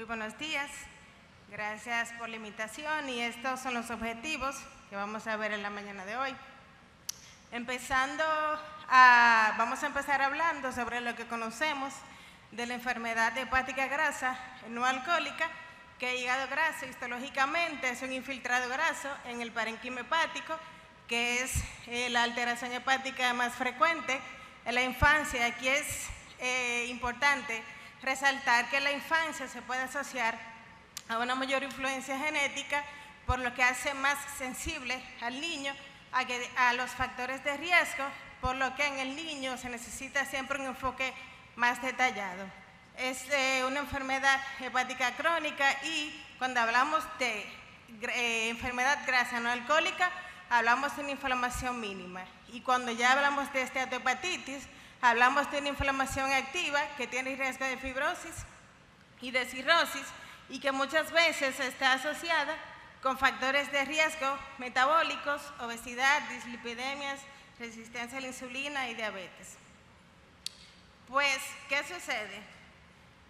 Muy buenos días, gracias por la invitación y estos son los objetivos que vamos a ver en la mañana de hoy. Vamos a empezar hablando sobre lo que conocemos de la enfermedad hepática grasa no alcohólica, que hígado graso histológicamente es un infiltrado graso en el parénquima hepático, que es la alteración hepática más frecuente en la infancia. Aquí es importante resaltar que la infancia se puede asociar a una mayor influencia genética, por lo que hace más sensible al niño a los factores de riesgo, por lo que en el niño se necesita siempre un enfoque más detallado. Es una enfermedad hepática crónica y cuando hablamos de enfermedad grasa no alcohólica, hablamos de una inflamación mínima. Y cuando ya hablamos de esteatohepatitis, hablamos de una inflamación activa que tiene riesgo de fibrosis y de cirrosis y que muchas veces está asociada con factores de riesgo metabólicos, obesidad, dislipidemias, resistencia a la insulina y diabetes. Pues, ¿qué sucede?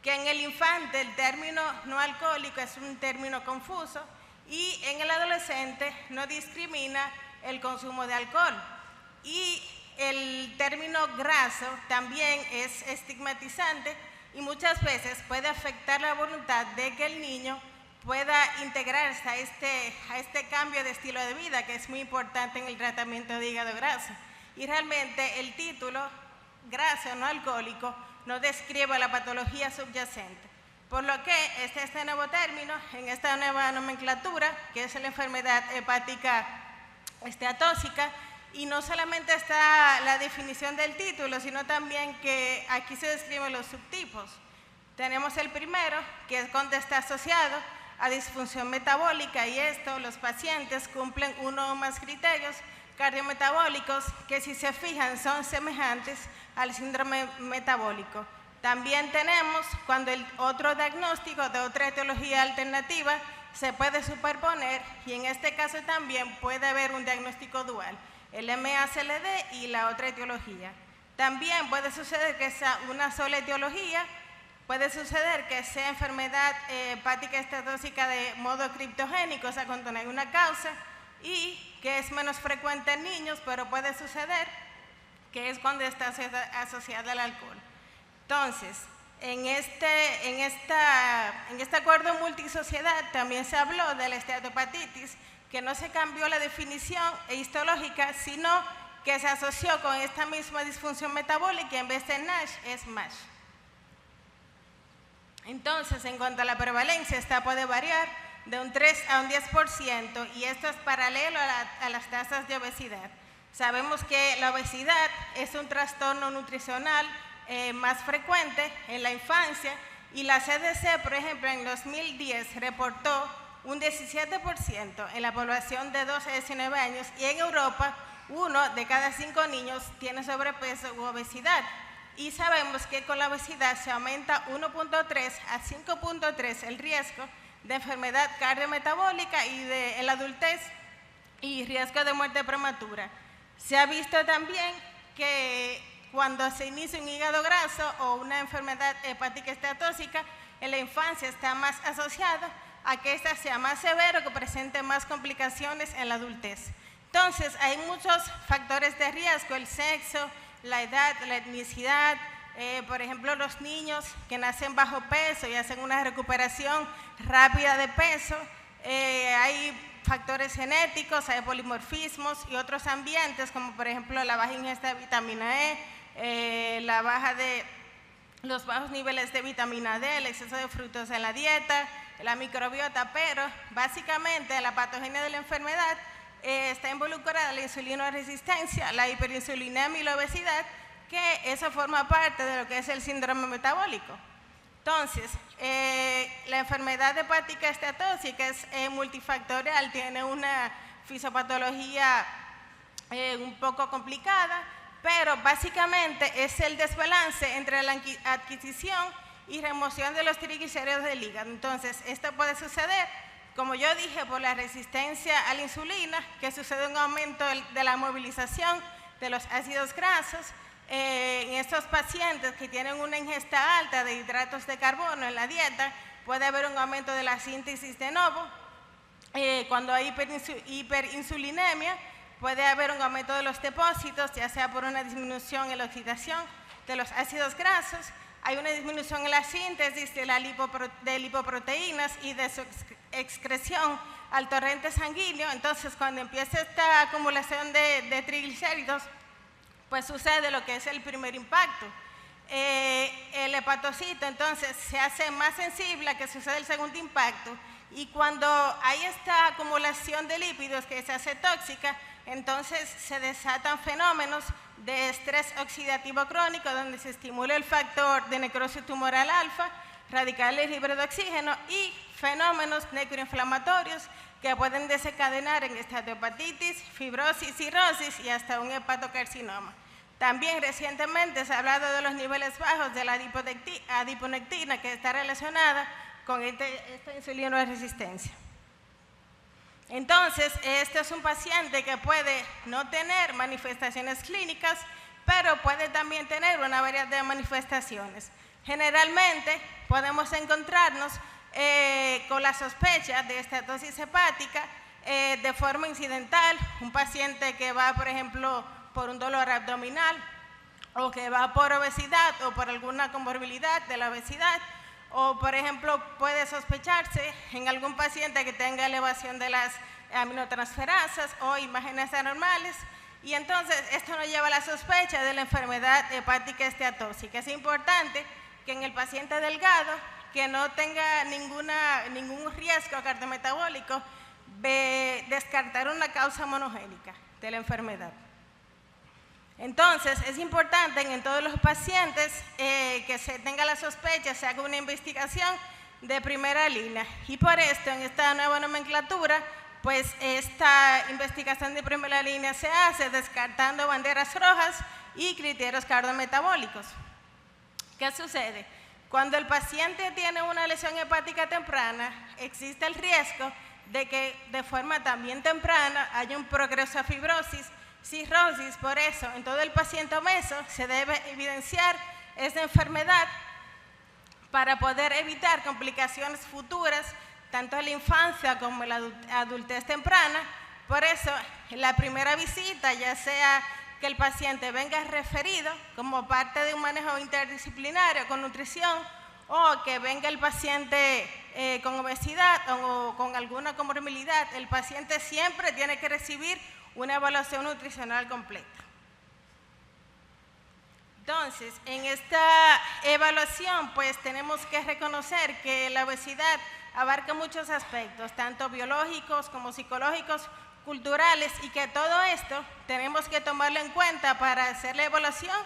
Que en el infante el término no alcohólico es un término confuso y en el adolescente no discrimina el consumo de alcohol. Y el término graso también es estigmatizante y muchas veces puede afectar la voluntad de que el niño pueda integrarse a este cambio de estilo de vida, que es muy importante en el tratamiento de hígado graso. Y realmente el título, graso no alcohólico, no describe la patología subyacente. Por lo que este nuevo término, en esta nueva nomenclatura, que es la enfermedad hepática esteatóxica, y no solamente está la definición del título, sino también que aquí se describen los subtipos. Tenemos el primero, que es cuando está asociado a disfunción metabólica, y los pacientes cumplen uno o más criterios cardiometabólicos que, si se fijan, son semejantes al síndrome metabólico. También tenemos cuando el otro diagnóstico de otra etiología alternativa se puede superponer, y en este caso también puede haber un diagnóstico dual, el MACLD y la otra etiología. También puede suceder que sea una sola etiología, puede suceder que sea enfermedad hepática esteatóxica de modo criptogénico, o sea, cuando no hay una causa, y que es menos frecuente en niños, pero puede suceder que es cuando está asociada al alcohol. Entonces, en este acuerdo multisociedad también se habló de la esteatohepatitis, que no se cambió la definición histológica, sino que se asoció con esta misma disfunción metabólica y en vez de NASH es MASH. Entonces, en cuanto a la prevalencia, esta puede variar de un 3 a un 10%, y esto es paralelo a las tasas de obesidad. Sabemos que la obesidad es un trastorno nutricional más frecuente en la infancia, y la CDC, por ejemplo, en 2010 reportó un 17% en la población de 12 a 19 años, y en Europa 1 de cada 5 niños tiene sobrepeso u obesidad. Y sabemos que con la obesidad se aumenta 1.3 a 5.3 el riesgo de enfermedad cardiometabólica y en la adultez y riesgo de muerte prematura. Se ha visto también que cuando se inicia un hígado graso o una enfermedad hepática esteatóxica, en la infancia está más asociada a que esta sea más severo, que presente más complicaciones en la adultez. Entonces, hay muchos factores de riesgo: el sexo, la edad, la etnicidad, por ejemplo, los niños que nacen bajo peso y hacen una recuperación rápida de peso, hay factores genéticos, hay polimorfismos y otros ambientes, como por ejemplo la baja ingesta de vitamina E, los bajos niveles de vitamina D, el exceso de frutos en la dieta, la microbiota, pero básicamente la patogenia de la enfermedad está involucrada la insulinoresistencia, la hiperinsulinemia y la obesidad, que eso forma parte de lo que es el síndrome metabólico. Entonces, la enfermedad hepática esteatóxica es multifactorial, tiene una fisiopatología un poco complicada, pero básicamente es el desbalance entre la adquisición y remoción de los triglicéridos del hígado. Entonces, esto puede suceder, como yo dije, por la resistencia a la insulina, que sucede un aumento de la movilización de los ácidos grasos. En estos pacientes que tienen una ingesta alta de hidratos de carbono en la dieta, puede haber un aumento de la síntesis de novo. Cuando hay hiperinsulinemia, puede haber un aumento de los depósitos, ya sea por una disminución en la oxidación de los ácidos grasos. Hay una disminución en la síntesis de lipoproteínas y de su excreción al torrente sanguíneo. Entonces, cuando empieza esta acumulación de triglicéridos, pues sucede lo que es el primer impacto. El hepatocito entonces se hace más sensible a que suceda el segundo impacto, y cuando hay esta acumulación de lípidos que se hace tóxica, entonces se desatan fenómenos de estrés oxidativo crónico, donde se estimula el factor de necrosis tumoral alfa, radicales libres de oxígeno y fenómenos necroinflamatorios que pueden desencadenar en esteatohepatitis, fibrosis, cirrosis y hasta un hepatocarcinoma. También recientemente se ha hablado de los niveles bajos de la adiponectina, que está relacionada con esta insulinoresistencia. Entonces, este es un paciente que puede no tener manifestaciones clínicas, pero puede también tener una variedad de manifestaciones. Generalmente podemos encontrarnos con la sospecha de estatosis hepática de forma incidental, un paciente que va, por ejemplo, por un dolor abdominal, o que va por obesidad o por alguna comorbilidad de la obesidad, o por ejemplo puede sospecharse en algún paciente que tenga elevación de las aminotransferasas o imágenes anormales, y entonces esto nos lleva a la sospecha de la enfermedad hepática esteatóxica. Es importante que en el paciente delgado, que no tenga ningún riesgo cardiometabólico, descartar una causa monogénica de la enfermedad. Entonces, es importante en todos los pacientes que se tenga la sospecha, se haga una investigación de primera línea. Y por esto, en esta nueva nomenclatura, pues esta investigación de primera línea se hace descartando banderas rojas y criterios cardiometabólicos. ¿Qué sucede? Cuando el paciente tiene una lesión hepática temprana, existe el riesgo de que de forma también temprana haya un progreso a fibrosis, cirrosis. Por eso, en todo el paciente obeso se debe evidenciar esta enfermedad para poder evitar complicaciones futuras, tanto en la infancia como en la adultez temprana. Por eso, en la primera visita, ya sea que el paciente venga referido como parte de un manejo interdisciplinario con nutrición, o que venga el paciente con obesidad o con alguna comorbilidad, el paciente siempre tiene que recibir una evaluación nutricional completa. Entonces, en esta evaluación, pues tenemos que reconocer que la obesidad abarca muchos aspectos, tanto biológicos como psicológicos, culturales, y que todo esto tenemos que tomarlo en cuenta para hacer la evaluación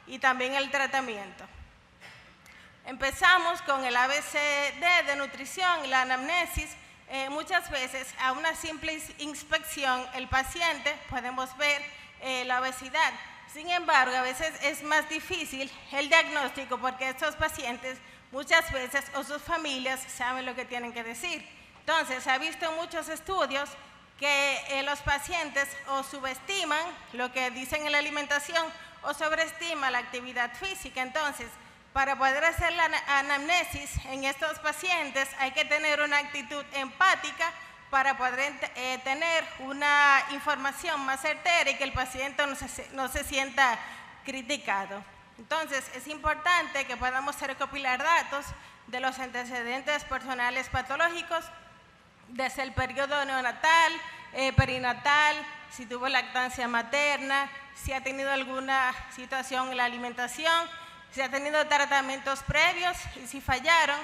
y también el tratamiento. Empezamos con el ABCD de nutrición, la anamnesis. Muchas veces a una simple inspección el paciente podemos ver la obesidad. Sin embargo, a veces es más difícil el diagnóstico porque estos pacientes muchas veces o sus familias saben lo que tienen que decir. Entonces, se ha visto en muchos estudios que los pacientes o subestiman lo que dicen en la alimentación o sobreestiman la actividad física. Entonces, para poder hacer la anamnesis en estos pacientes hay que tener una actitud empática para poder tener una información más certera y que el paciente no se sienta criticado. Entonces, es importante que podamos recopilar datos de los antecedentes personales patológicos desde el periodo neonatal, perinatal, si tuvo lactancia materna, si ha tenido alguna situación en la alimentación, si ha tenido tratamientos previos y si fallaron,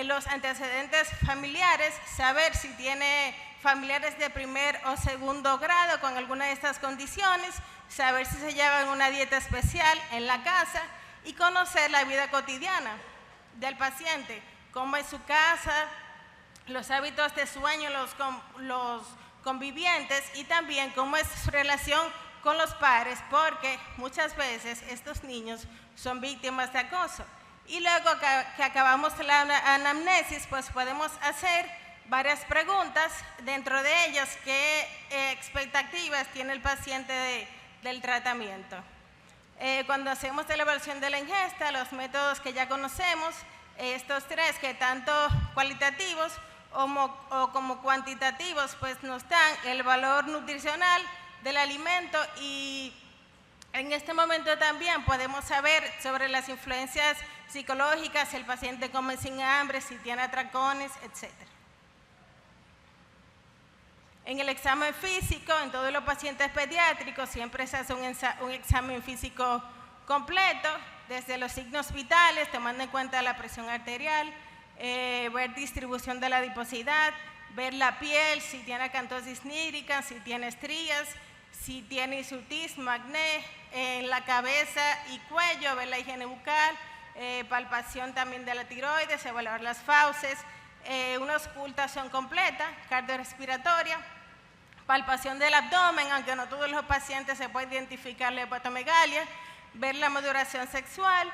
los antecedentes familiares, saber si tiene familiares de primer o segundo grado con alguna de estas condiciones, saber si se llevan una dieta especial en la casa y conocer la vida cotidiana del paciente, cómo es su casa, los hábitos de sueño, los convivientes y también cómo es su relación con los padres, porque muchas veces estos niños son víctimas de acoso. Y luego que acabamos la anamnesis, pues podemos hacer varias preguntas, dentro de ellas qué expectativas tiene el paciente del tratamiento. Cuando hacemos la evaluación de la ingesta, los métodos que ya conocemos, estos tres que tanto cualitativos o como cuantitativos pues nos dan el valor nutricional del alimento, y en este momento también podemos saber sobre las influencias psicológicas, si el paciente come sin hambre, si tiene atracones, etc. En el examen físico, en todos los pacientes pediátricos, siempre se hace un examen físico completo, desde los signos vitales, tomando en cuenta la presión arterial, ver distribución de la adiposidad, ver la piel, si tiene acantosis nígrica, si tiene estrías, si tiene hirsutismo, acné, en la cabeza y cuello, ver la higiene bucal, palpación también de la tiroides, evaluar las fauces, una auscultación completa, cardiorrespiratoria, palpación del abdomen, aunque no todos los pacientes se puede identificar la hepatomegalia, ver la maduración sexual,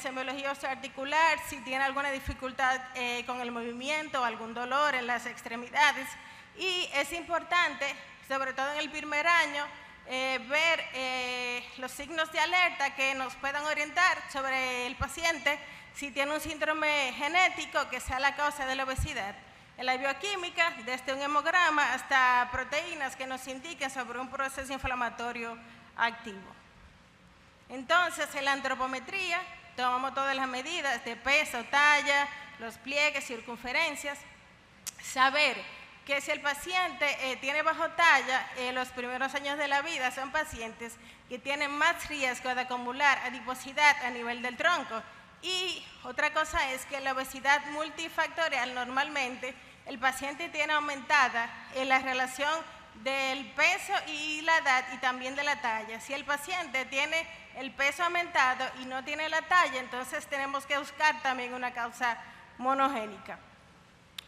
semiología osteoarticular, si tiene alguna dificultad con el movimiento o algún dolor en las extremidades. Y es importante, sobre todo en el primer año, ver los signos de alerta que nos puedan orientar sobre el paciente si tiene un síndrome genético que sea la causa de la obesidad. En la bioquímica, desde un hemograma hasta proteínas que nos indiquen sobre un proceso inflamatorio activo. Entonces, en la antropometría, tomamos todas las medidas de peso, talla, los pliegues, circunferencias. Saber que si el paciente tiene bajo talla, los primeros años de la vida son pacientes que tienen más riesgo de acumular adiposidad a nivel del tronco. Y otra cosa es que la obesidad multifactorial, normalmente el paciente tiene aumentada la relación del peso y la edad, y también de la talla. Si el paciente tiene el peso aumentado y no tiene la talla, entonces tenemos que buscar también una causa monogénica.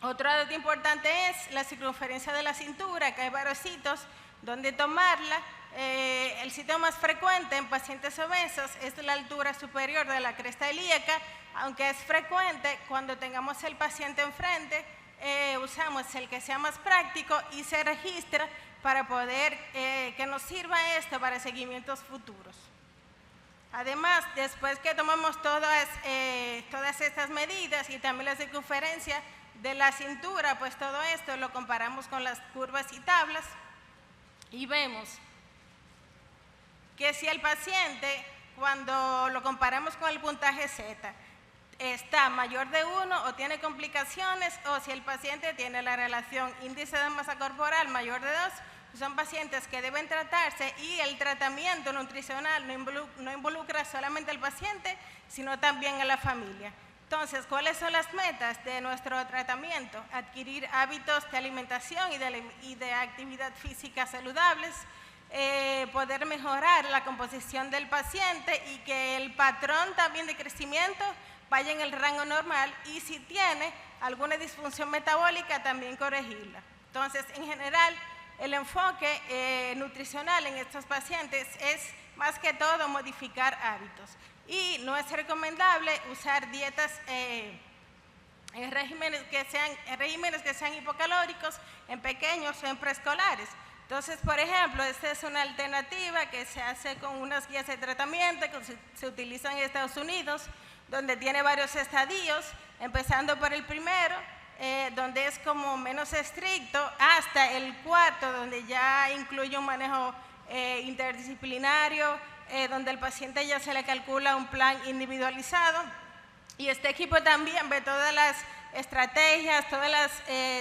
Otro dato importante es la circunferencia de la cintura, que hay varios sitios donde tomarla. El sitio más frecuente en pacientes obesos es la altura superior de la cresta ilíaca, aunque es frecuente cuando tengamos el paciente enfrente, usamos el que sea más práctico y se registra para poder que nos sirva esto para seguimientos futuros. Además, después que tomamos todas estas medidas y también la circunferencia de la cintura, pues todo esto lo comparamos con las curvas y tablas y vemos que si el paciente, cuando lo comparamos con el puntaje Z, está mayor de 1 o tiene complicaciones, o si el paciente tiene la relación índice de masa corporal mayor de 2, son pacientes que deben tratarse, y el tratamiento nutricional no involucra solamente al paciente, sino también a la familia. Entonces, ¿cuáles son las metas de nuestro tratamiento? Adquirir hábitos de alimentación y de actividad física saludables, poder mejorar la composición del paciente y que el patrón también de crecimiento vaya en el rango normal, y si tiene alguna disfunción metabólica también corregirla. Entonces, en general, el enfoque nutricional en estos pacientes es más que todo modificar hábitos, y no es recomendable usar dietas regímenes que sean hipocalóricos en pequeños o en preescolares. Entonces, por ejemplo, esta es una alternativa que se hace con unas guías de tratamiento que se utilizan en Estados Unidos, donde tiene varios estadios, empezando por el primero, donde es como menos estricto, hasta el cuarto, donde ya incluye un manejo interdisciplinario, donde al paciente ya se le calcula un plan individualizado, y este equipo también ve todas las estrategias,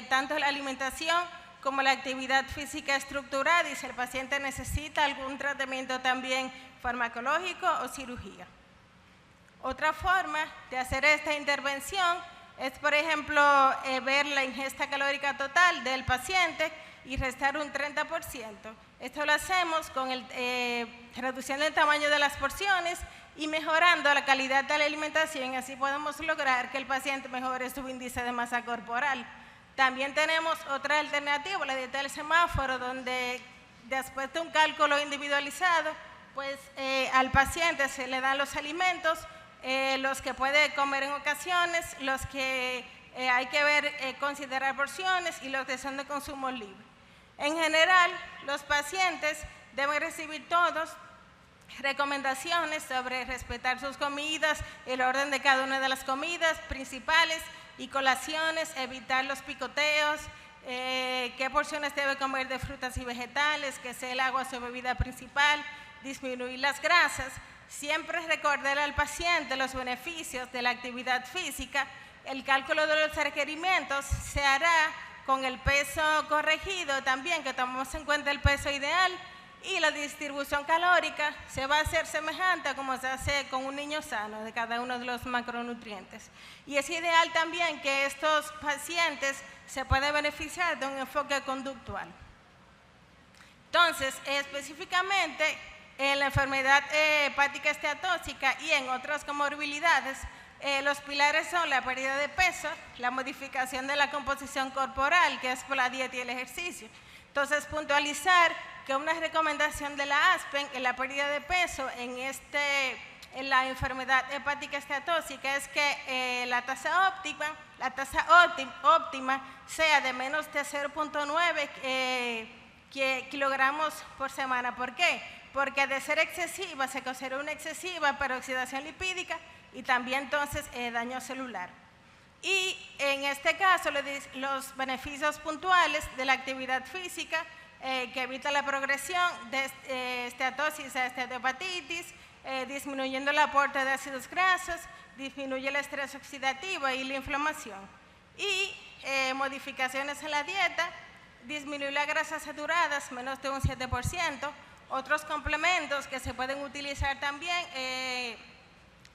tanto la alimentación como la actividad física estructurada, y si el paciente necesita algún tratamiento también farmacológico o cirugía. Otra forma de hacer esta intervención es, por ejemplo, ver la ingesta calórica total del paciente y restar un 30%. Esto lo hacemos con reduciendo el tamaño de las porciones y mejorando la calidad de la alimentación, y así podemos lograr que el paciente mejore su índice de masa corporal. También tenemos otra alternativa, la dieta del semáforo, donde después de un cálculo individualizado, pues al paciente se le dan los alimentos, los que puede comer en ocasiones, los que hay que considerar porciones, y los que son de consumo libre. En general, los pacientes deben recibir todos recomendaciones sobre respetar sus comidas, el orden de cada una de las comidas principales y colaciones, evitar los picoteos, qué porciones debe comer de frutas y vegetales, que sea el agua su bebida principal, disminuir las grasas. Siempre recordar al paciente los beneficios de la actividad física. El cálculo de los requerimientos se hará con el peso corregido también, que tomamos en cuenta el peso ideal, y la distribución calórica se va a hacer semejante a como se hace con un niño sano de cada uno de los macronutrientes. Y es ideal también que estos pacientes se puedan beneficiar de un enfoque conductual. Entonces, específicamente en la enfermedad hepática esteatóxica y en otras comorbilidades, los pilares son la pérdida de peso, la modificación de la composición corporal, que es por la dieta y el ejercicio. Entonces, puntualizar que una recomendación de la ASPEN en la pérdida de peso en la enfermedad hepática esteatóxica es que la tasa óptima sea de menos de 0.9 kilogramos por semana. ¿Por qué? Porque de ser excesiva se considera una excesiva peroxidación lipídica y también entonces daño celular. Y en este caso los beneficios puntuales de la actividad física que evita la progresión de esteatosis a esteatohepatitis, disminuyendo el aporte de ácidos grasos, disminuye el estrés oxidativo y la inflamación. Y modificaciones en la dieta, disminuir las grasas saturadas menos de un 7%, otros complementos que se pueden utilizar también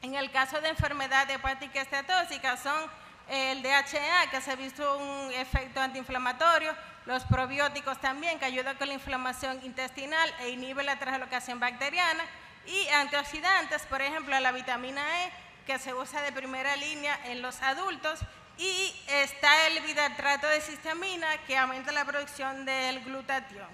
en el caso de enfermedad hepática esteatóxica son el DHA, que se ha visto un efecto antiinflamatorio, los probióticos también, que ayudan con la inflamación intestinal e inhibe la translocación bacteriana, y antioxidantes, por ejemplo, la vitamina E, que se usa de primera línea en los adultos, y está el bitartrato de cistamina, que aumenta la producción del glutatión.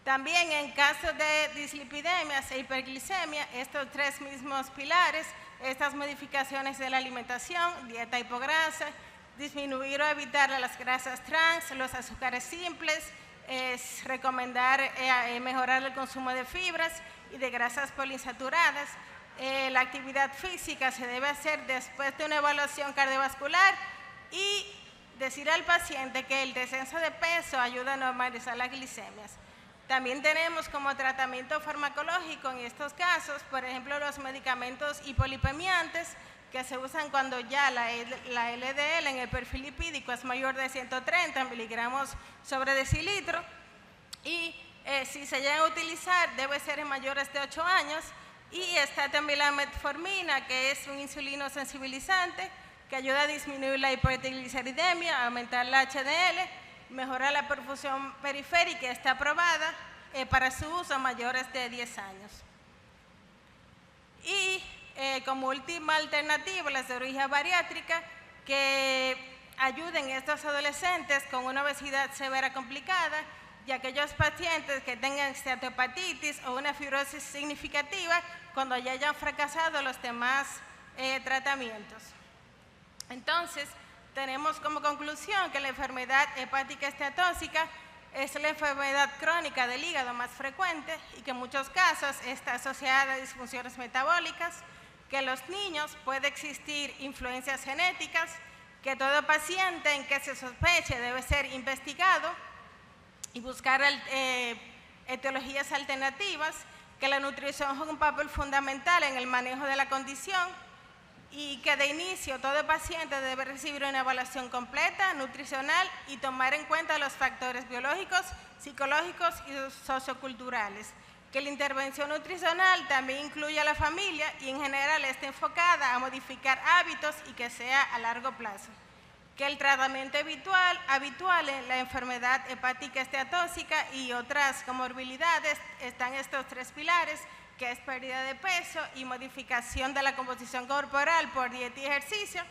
También en casos de dislipidemias e hiperglicemia, estos tres mismos pilares, estas modificaciones de la alimentación, dieta hipograsa, disminuir o evitar las grasas trans, los azúcares simples, es recomendar mejorar el consumo de fibras y de grasas poliinsaturadas. La actividad física se debe hacer después de una evaluación cardiovascular y decir al paciente que el descenso de peso ayuda a normalizar las glicemias. También tenemos como tratamiento farmacológico en estos casos, por ejemplo, los medicamentos hipolipemiantes que se usan cuando ya la LDL en el perfil lipídico es mayor de 130 miligramos sobre decilitro, y si se llega a utilizar debe ser en mayores de 8 años. Y está también la metformina, que es un insulino sensibilizante que ayuda a disminuir la hipertrigliceridemia, aumentar la HDL, mejorar la perfusión periférica, está aprobada para su uso a mayores de 10 años. Y como última alternativa, la cirugía bariátrica, que ayuden a estos adolescentes con una obesidad severa complicada y aquellos pacientes que tengan esteatohepatitis o una fibrosis significativa cuando ya hayan fracasado los demás tratamientos. Entonces, tenemos como conclusión que la enfermedad hepática esteatóxica es la enfermedad crónica del hígado más frecuente y que en muchos casos está asociada a disfunciones metabólicas, que en los niños puede existir influencias genéticas, que todo paciente en que se sospeche debe ser investigado y buscar etiologías alternativas, que la nutrición juega un papel fundamental en el manejo de la condición y que de inicio todo paciente debe recibir una evaluación completa, nutricional y tomar en cuenta los factores biológicos, psicológicos y socioculturales. Que la intervención nutricional también incluye a la familia y en general está enfocada a modificar hábitos y que sea a largo plazo. Que el tratamiento habitual en la enfermedad hepática esteatóxica y otras comorbilidades están estos tres pilares, que es pérdida de peso y modificación de la composición corporal por dieta y ejercicio,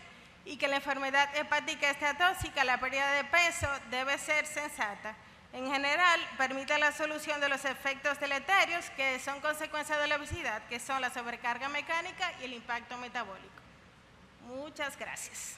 y que la enfermedad hepática esteatóxica, la pérdida de peso, debe ser sensata. En general, permite la solución de los efectos deleterios que son consecuencia de la obesidad, que son la sobrecarga mecánica y el impacto metabólico. Muchas gracias.